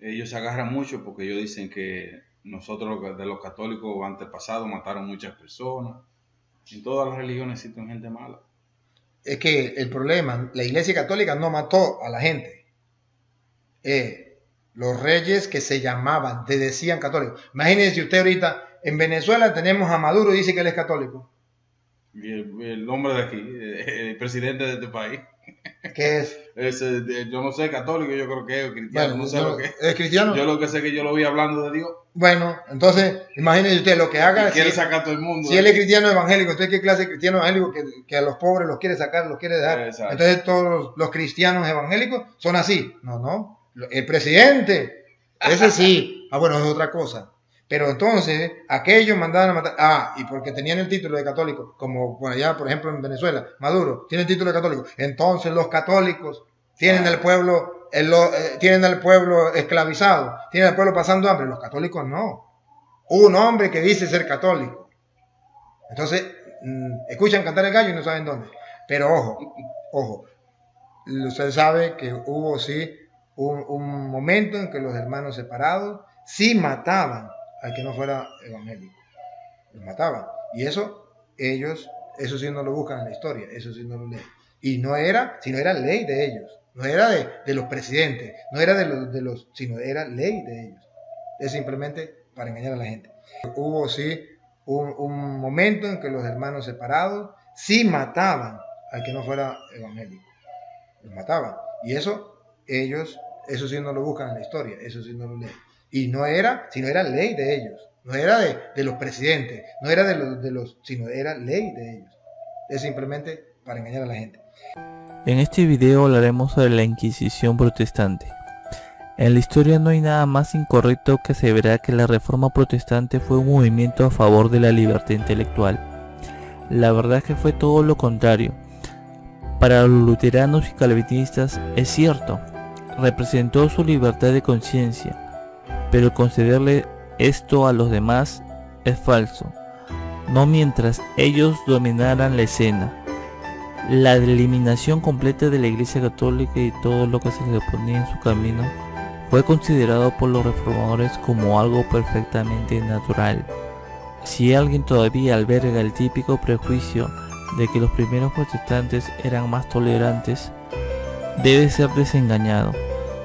Ellos se agarran mucho porque ellos dicen que nosotros de los católicos antepasados mataron muchas personas. En todas las religiones existen gente mala. Es que el problema, la Iglesia Católica no mató a la gente. Los reyes que se llamaban, te decían católicos. Imagínense usted ahorita, en Venezuela tenemos a Maduro y dice que él es católico. Y el hombre de aquí, el presidente de este país. ¿Qué es? Yo no sé, católico, yo creo que es cristiano, Bueno, no sé lo que es. ¿es cristiano? Yo lo que sé es que yo lo vi hablando de Dios. Bueno, entonces, imagínese usted lo que haga. Y quiere sacar a todo el mundo. Si él es cristiano evangélico, entonces ¿qué clase de cristiano evangélico que a los pobres los quiere sacar, los quiere dejar? Exacto. Entonces todos los cristianos evangélicos son así. No. El presidente, ese sí. Bueno, es otra cosa. Pero entonces, aquellos mandaban a matar. Y porque tenían el título de católico, como por allá, por ejemplo, en Venezuela, Maduro tiene el título de católico. Entonces los católicos tienen al pueblo, tienen al pueblo esclavizado, tienen al pueblo pasando hambre. Los católicos no. Un hombre que dice ser católico. Entonces, escuchan cantar el gallo y no saben dónde. Pero ojo. Usted sabe que hubo sí un momento en que los hermanos separados sí mataban al que no fuera evangélico. Los mataban. Y eso sí no lo buscan en la historia, eso sí no lo leen. Y no era ley de ellos. No era de los presidentes, no era de los, sino era ley de ellos. Es simplemente para engañar a la gente. Hubo sí un momento en que los hermanos separados sí mataban al que no fuera evangélico. Los mataban. Y eso sí no lo buscan en la historia, eso sí no lo leen. Y no era ley de ellos. No era de los presidentes, no era de los, sino era ley de ellos. Es simplemente para engañar a la gente. En este video hablaremos sobre la Inquisición protestante. En la historia no hay nada más incorrecto que aseverar que la Reforma protestante fue un movimiento a favor de la libertad intelectual. La verdad es que fue todo lo contrario. Para los luteranos y calvinistas es cierto, representó su libertad de conciencia, pero concederle esto a los demás es falso, no mientras ellos dominaran la escena. La eliminación completa de la Iglesia Católica y todo lo que se le oponía en su camino fue considerado por los reformadores como algo perfectamente natural. Si alguien todavía alberga el típico prejuicio de que los primeros protestantes eran más tolerantes, debe ser desengañado,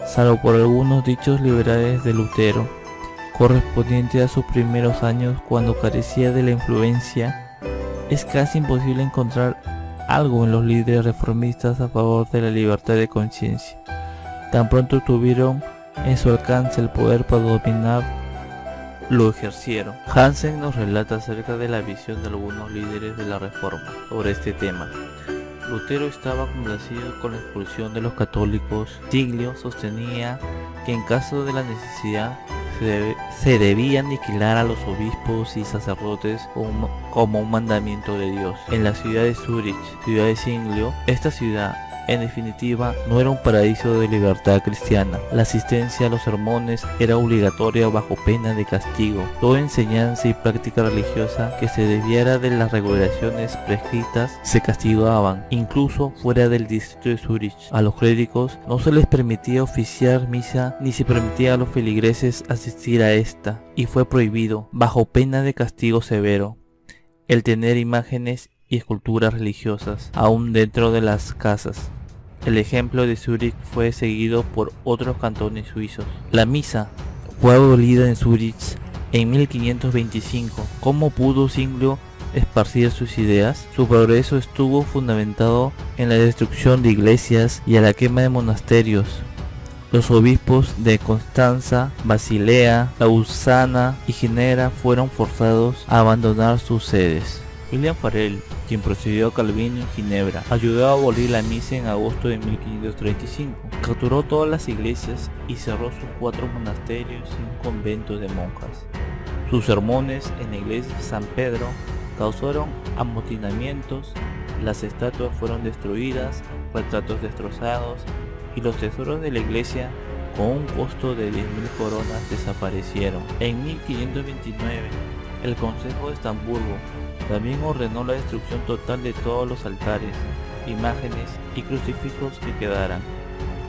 salvo por algunos dichos liberales de Lutero, correspondientes a sus primeros años cuando carecía de la influencia. Es casi imposible encontrar algo en los líderes reformistas a favor de la libertad de conciencia. Tan pronto tuvieron en su alcance el poder para dominar, lo ejercieron. Hansen nos relata acerca de la visión de algunos líderes de la Reforma sobre este tema. Lutero estaba complacido con la expulsión de los católicos. Tiglio sostenía que en caso de la necesidad se debía aniquilar a los obispos y sacerdotes como un mandamiento de Dios. En la ciudad de Zúrich, ciudad de Singlio, esta ciudad en definitiva no era un paraíso de libertad cristiana. La asistencia a los sermones era obligatoria bajo pena de castigo. Toda enseñanza y práctica religiosa que se desviara de las regulaciones prescritas se castigaban, incluso fuera del distrito de Zúrich. A los clérigos no se les permitía oficiar misa ni se permitía a los feligreses asistir a esta, y fue prohibido, bajo pena de castigo severo, el tener imágenes y esculturas religiosas aún dentro de las casas. El ejemplo de Zúrich fue seguido por otros cantones suizos. La misa fue abolida en Zúrich en 1525. ¿Cómo pudo Singlio esparcir sus ideas? Su progreso estuvo fundamentado en la destrucción de iglesias y a la quema de monasterios. Los obispos de Constanza, Basilea, Lausana y Ginebra fueron forzados a abandonar sus sedes. William Farel, quien procedió a Calvino en Ginebra, ayudó a abolir la misa en agosto de 1535. Capturó todas las iglesias y cerró sus 4 monasterios y un convento de monjas. Sus sermones en la iglesia de San Pedro causaron amotinamientos, las estatuas fueron destruidas, retratos destrozados y los tesoros de la iglesia, con un costo de 10.000 coronas, desaparecieron. En 1529, el Consejo de Estrasburgo también ordenó la destrucción total de todos los altares, imágenes y crucifijos que quedaran.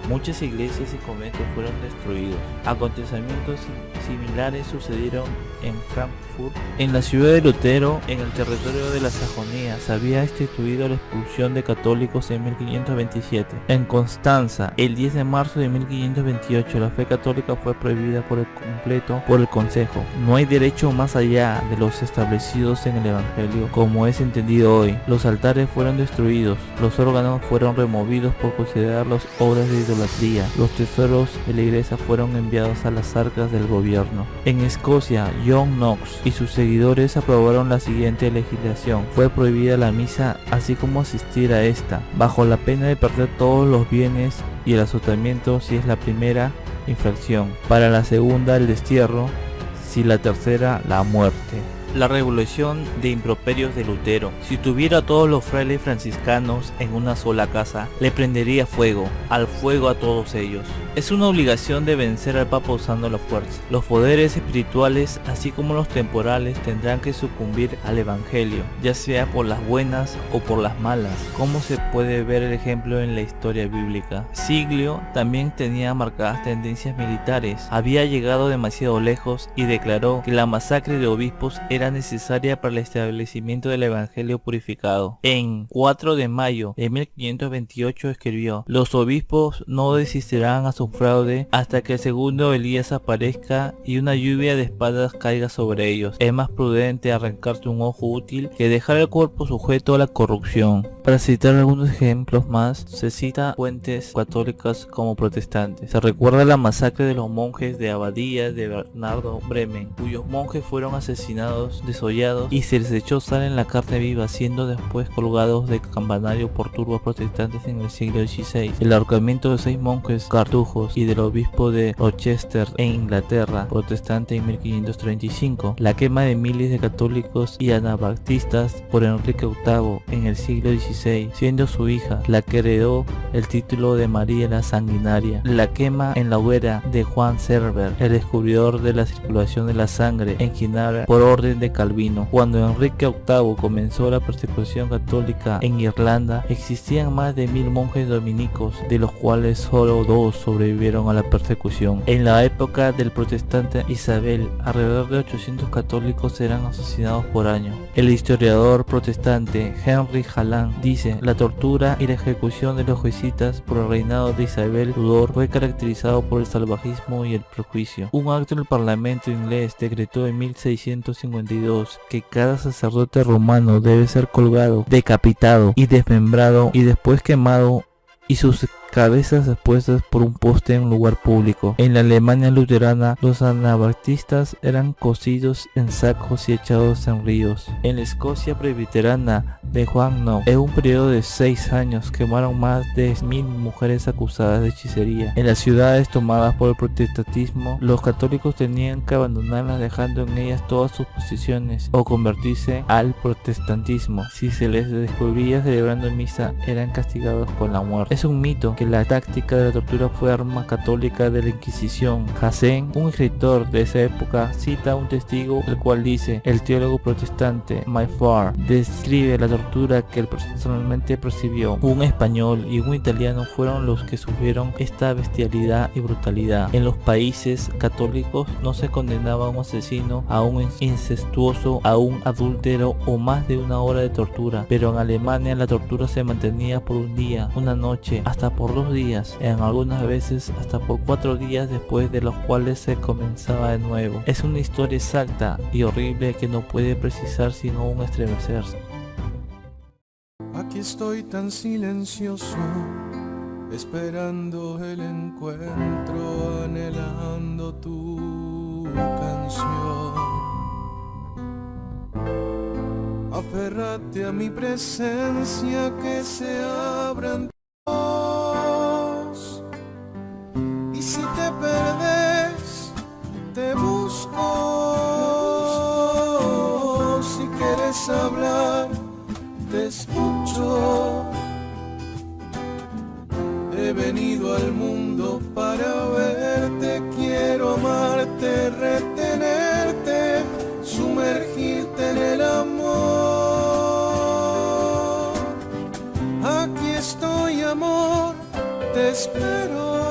Muchas iglesias y conventos fueron destruidos. Acontecimientos similares sucedieron en Frankfurt. En la ciudad de Lutero, en el territorio de la Sajonia, se había instituido la expulsión de católicos en 1527. En Constanza, el 10 de marzo de 1528, la fe católica fue prohibida por el completo por el Consejo. No hay derecho más allá de los establecidos en el Evangelio, como es entendido hoy. Los altares fueron destruidos, los órganos fueron removidos por considerarlos obras de idolatría. Los tesoros de la iglesia fueron enviados a las arcas del gobierno. En Escocia, John Knox y sus seguidores aprobaron la siguiente legislación: fue prohibida la misa así como asistir a esta, bajo la pena de perder todos los bienes y el azotamiento si es la primera infracción, para la segunda el destierro, si la tercera la muerte. La revolución de improperios de Lutero. Si tuviera a todos los frailes franciscanos en una sola casa, le prendería fuego, al fuego a todos ellos. Es una obligación de vencer al Papa usando la fuerza. Los poderes espirituales, así como los temporales, tendrán que sucumbir al Evangelio, ya sea por las buenas o por las malas, como se puede ver el ejemplo en la historia bíblica. Siglio también tenía marcadas tendencias militares, había llegado demasiado lejos y declaró que la masacre de obispos era necesaria para el establecimiento del Evangelio purificado. En 4 de mayo de 1528 escribió: los obispos no desistirán a su fraude hasta que el segundo Elías aparezca y una lluvia de espadas caiga sobre ellos. Es más prudente arrancarte un ojo útil que dejar el cuerpo sujeto a la corrupción. Para citar algunos ejemplos más, se cita fuentes católicas como protestantes. Se recuerda la masacre de los monjes de abadía de Bernardo Bremen, cuyos monjes fueron asesinados, desollados y se les echó sal en la carne viva, siendo después colgados de campanario por turbas protestantes en el siglo XVI. El ahorcamiento de 6 monjes cartujos y del obispo de Rochester en Inglaterra, protestante, en 1535. La quema de miles de católicos y anabaptistas por Enrique VIII en el siglo XVI, siendo su hija la que heredó el título de María la Sanguinaria. La quema en la hoguera de Juan Server, el descubridor de la circulación de la sangre en Ginebra por orden de Calvino. Cuando Enrique VIII comenzó la persecución católica en Irlanda, existían más de 1000 monjes dominicos, de los cuales solo 2 sobrevivieron a la persecución. En la época del protestante Isabel, alrededor de 800 católicos eran asesinados por año. El historiador protestante Henry Hallam dice: la tortura y la ejecución de los jesuitas por el reinado de Isabel Tudor fue caracterizado por el salvajismo y el prejuicio. Un acto del parlamento inglés decretó en 1652 que cada sacerdote romano debe ser colgado, decapitado y desmembrado y después quemado y sus cabezas expuestas por un poste en un lugar público. En la Alemania luterana, los anabaptistas eran cocidos en sacos y echados en ríos. En la Escocia presbiterana de Juan Knox, en un periodo de 6 años, quemaron más de 1000 mujeres acusadas de hechicería. En las ciudades tomadas por el protestantismo, los católicos tenían que abandonarlas, dejando en ellas todas sus posesiones o convertirse al protestantismo. Si se les descubría celebrando misa, eran castigados con la muerte. Es un mito que la táctica de la tortura fue arma católica de la Inquisición. Hassen, un escritor de esa época, cita a un testigo, el cual dice: el teólogo protestante Mayfair describe la tortura que él personalmente percibió. Un español y un italiano fueron los que sufrieron esta bestialidad y brutalidad. En los países católicos no se condenaba a un asesino, a un incestuoso, a un adúltero o más de 1 hora de tortura, pero en Alemania la tortura se mantenía por un día, una noche, hasta por 2 días, en algunas veces hasta por 4 días, después de los cuales se comenzaba de nuevo. Es una historia exacta y horrible que no puede precisar sino aún estremecerse. Aquí estoy tan silencioso, esperando el encuentro, anhelando tu canción. Aférrate a mi presencia, que se abran y si te perdes, te busco. Si quieres hablar, te escucho. He venido al mundo para verte, quiero amarte, retenerte, sumergirte en el amor. Aquí estoy, amor, te espero.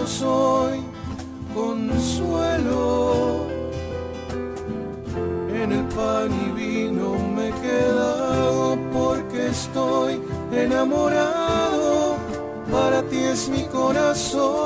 esto soy consuelo. En el pan y vino me he quedado porque estoy enamorado. Para ti es mi corazón.